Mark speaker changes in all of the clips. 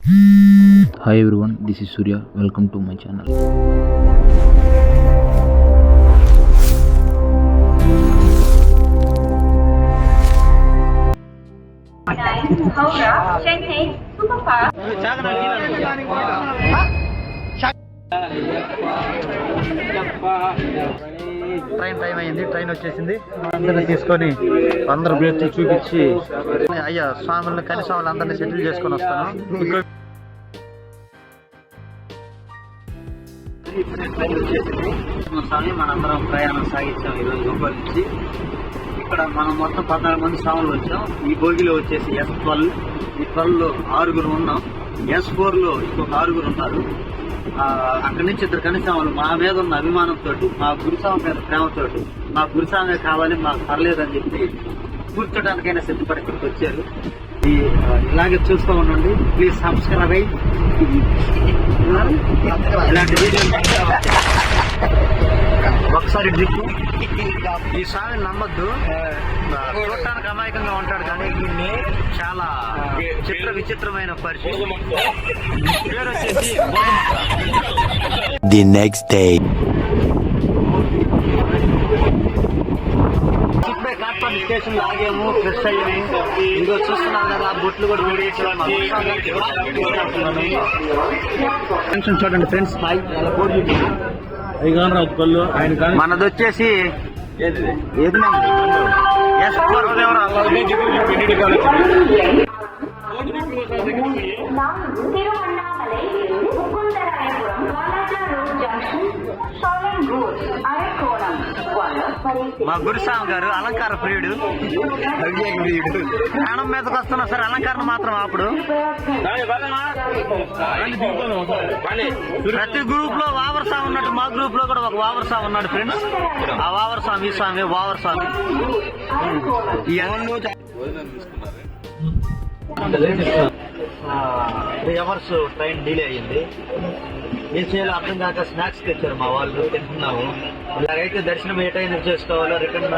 Speaker 1: Hi everyone, this is Surya. Welcome to my channel.
Speaker 2: Howrah, Chennai, Superfast.
Speaker 3: Train time అయింది. Train వచ్చేసింది. అందరిని తీసుకొని అందరు బేర్చి చూపించి అయ్యా స్వాములను కని స్వాములు అందరినీ సెటిల్ చేసుకొని వస్తాను. స్వామి మనందరం ప్రయాణం సాగించాం ఈరోజు గోపాల్ నుంచి. ఇక్కడ మనం మొత్తం 14 మంది స్వాములు వచ్చాం. ఈ భోగిలో వచ్చేసి S12, ఈ 12లో 6 ఉన్నాం. S4లో ఇంకొక 6 ఉన్నారు. అక్కడి నుంచి 2 కనిస్వాములు మా మీద ఉన్న అభిమానంతో, మా గురుస్వామి మీద ప్రేమతో, మా గురుస్వామి కావాలి మాకు పర్లేదని చెప్పి కూర్చోడానికైనా సిద్ధపడి ఇక్కడికి వచ్చారు. ఇలాగే చూస్తూ ఉండండి. ప్లీజ్ సబ్స్క్రైబ్ అయ్యి ఇలాంటి వీడియోలు ఒకసారి దిక్కు. ఈ స్వామిని నమ్మద్దు, చూడటానికి అమాయకంగా ఉంటాడు కానీ దీన్ని చాలా విచిత్రమైన పరిస్థితి. పేరు వచ్చేసి
Speaker 4: The next day.
Speaker 3: ఇప్పుడే కాట్పాడి స్టేషన్ లో ఆగాము, ఫ్రెష్ అయ్యాము. ఇంకో చూస్తున్నాం కదా, బొట్లు కూడా చూడండి ఫ్రెండ్స్. మనది వచ్చేసి
Speaker 2: Tiruvannamalai Mukundarayapuram Walajah road junction Solan road Arakkonam.
Speaker 3: మా గురుస్వామి గారు అలంకార ప్రియుడు. ప్రాణం మీదకి వస్తున్నా సరే అలంకారం మాత్రం అప్పుడు. ప్రతి గ్రూప్ లో వావర్ స్వామి ఉన్నట్టు మా గ్రూప్ లో కూడా ఒక వావర్ స్వామి ఉన్నాడు ఫ్రెండ్స్. ఆ వావర్ స్వామి ఈ స్వామి వావర్ స్వామి. అవర్స్ ట్రైన్ డిలే అయ్యింది. ఏం చేయాలో అర్థం కాక స్నాక్స్ తెచ్చారు మా వాళ్ళు, తింటున్నాము. ఇలాగైతే దర్శనం ఏ టైం చేసుకోవాలో, రిటర్న్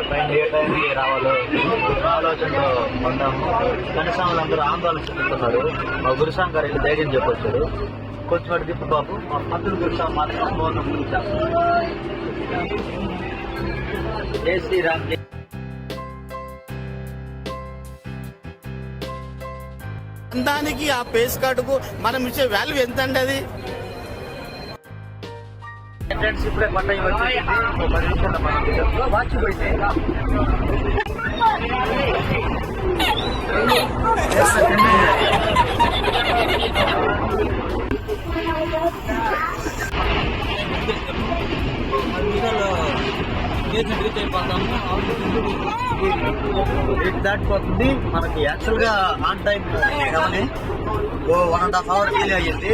Speaker 3: ట్రైన్ ఏ టైంకి రావాలో ఆలోచనలో ఉన్నాము. కనీసాములు అందరూ ఆందోళన చెందుతున్నారు. మా గురుస్వామి గారు అయితే ధైర్యం చెప్పొచ్చాడు. కొంచెం అటు దిప్పు బాబు, మా పంతులు గురుస్వామి మాత్రం మౌనం గురించాము. జై శ్రీరామ్.
Speaker 5: దానికి ఆ పేస్ కార్డుకు మనం ఇచ్చే వాల్యూ ఎంత అండి? అది
Speaker 3: ఫ్రెండ్స్ ఇప్పుడే పంట వాచిపోయింది. దాటిపోతుంది. మనకి యాక్చువల్ గా ఆన్ టైం కానీ 1.5 hour డిలే అయ్యింది.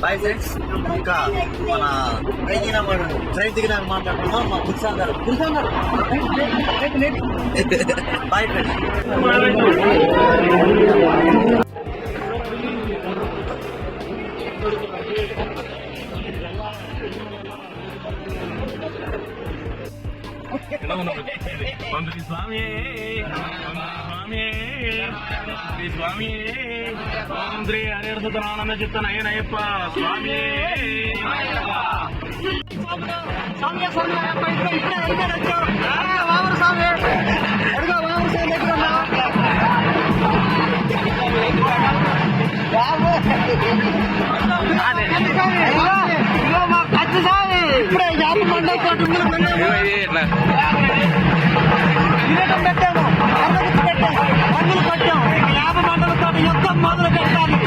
Speaker 3: Bye friends. ఇంకా మన ట్రైన్ దిగినాక మాట్లాడుతున్నాం. మా గురుస్వామి గారు బై ఫ్రెండ్స్.
Speaker 6: స్వామి స్వామి ఓం శ్రీ హరిహరసుతనానంద చిత్తన అయ్యనయ్యప్ప స్వామి.
Speaker 3: పెట్టాము, మందులు కట్టాము. 50 మండలతో యుద్ధం మొదలు పెట్టాలి.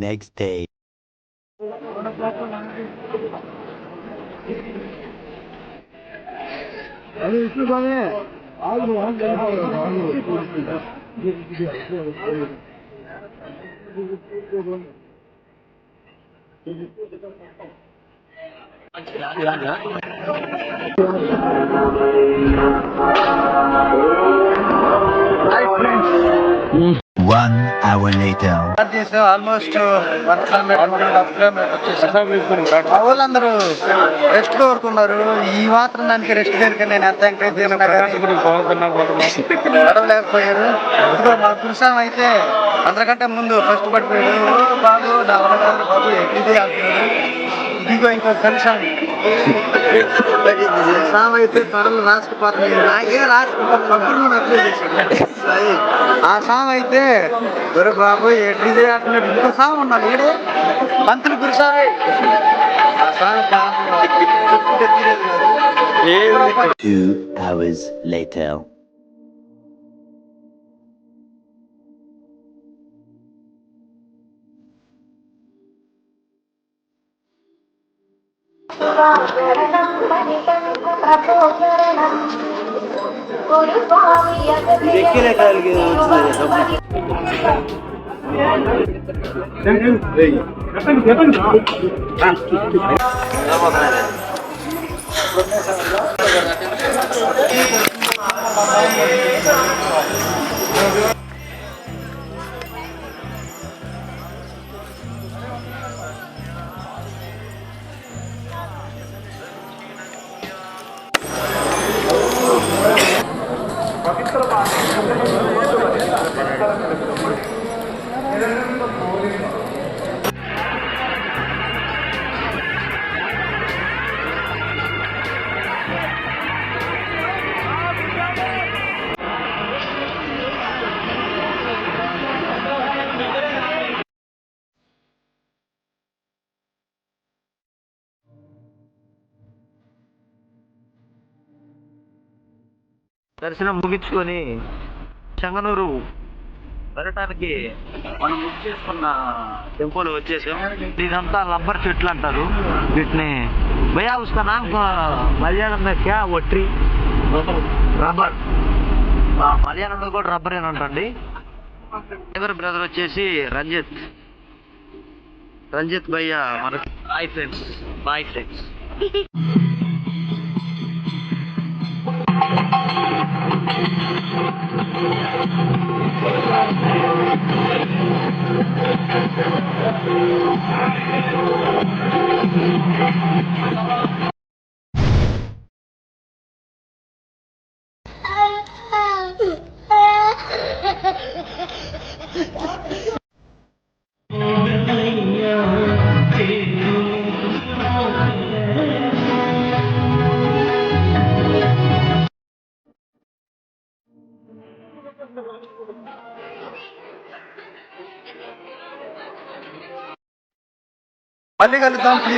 Speaker 4: next day. One hour later.
Speaker 3: Almost 1 kilometre మా వాళ్ళందరూ రెస్ట్ కోరుకున్నారు. ఈ మాత్రం దానికి రెస్ట్ దేనికని నేను ఎంత ఎంకరేజ్ గడవలేకపోయారు. ఇదిగో మా పురుషం అయితే అందరికంటే ముందు ఫస్ట్ పడిపోయాడు. బాబు నా వల్ల బాబు ఎక్కిదే అంటున్నాడు. ఇదిగో ఇంకో కన్షన్ సామ్ అయితే త్వరలో రాసుకుపోతుంది. నాకే రాసుకుంటాను అప్లై చేశాడు. ఆ సామ్ అయితే ఒరే బాబు ఎట్టిదే అంటున్నాడు. ఇంకో సామ్ ఉన్నాడు ఏడే మంత్రులు గురుసామి ఆ సామ్
Speaker 4: 2 hours later.
Speaker 3: దర్శనం ముగించుకొని చెంగనూరు వెళ్ళటానికి మనం బుక్ చేసుకున్న టెంపోలో వచ్చేసాం. ఇదంతా రబ్బర్ చెట్లు అంటారు వీటిని. భయా ఉస్కా నామ్ మలయాళంలో క్యా ఒట్రి రబ్బర్, మలయాళంలో కూడా రబ్బర్ అని అంటండి. డ్రైవర్ బ్రదర్ వచ్చేసి రంజిత్ భయ్యా మనకి బాయ్ ఫ్రెండ్స్. మళ్ళీ కలుద్దాం.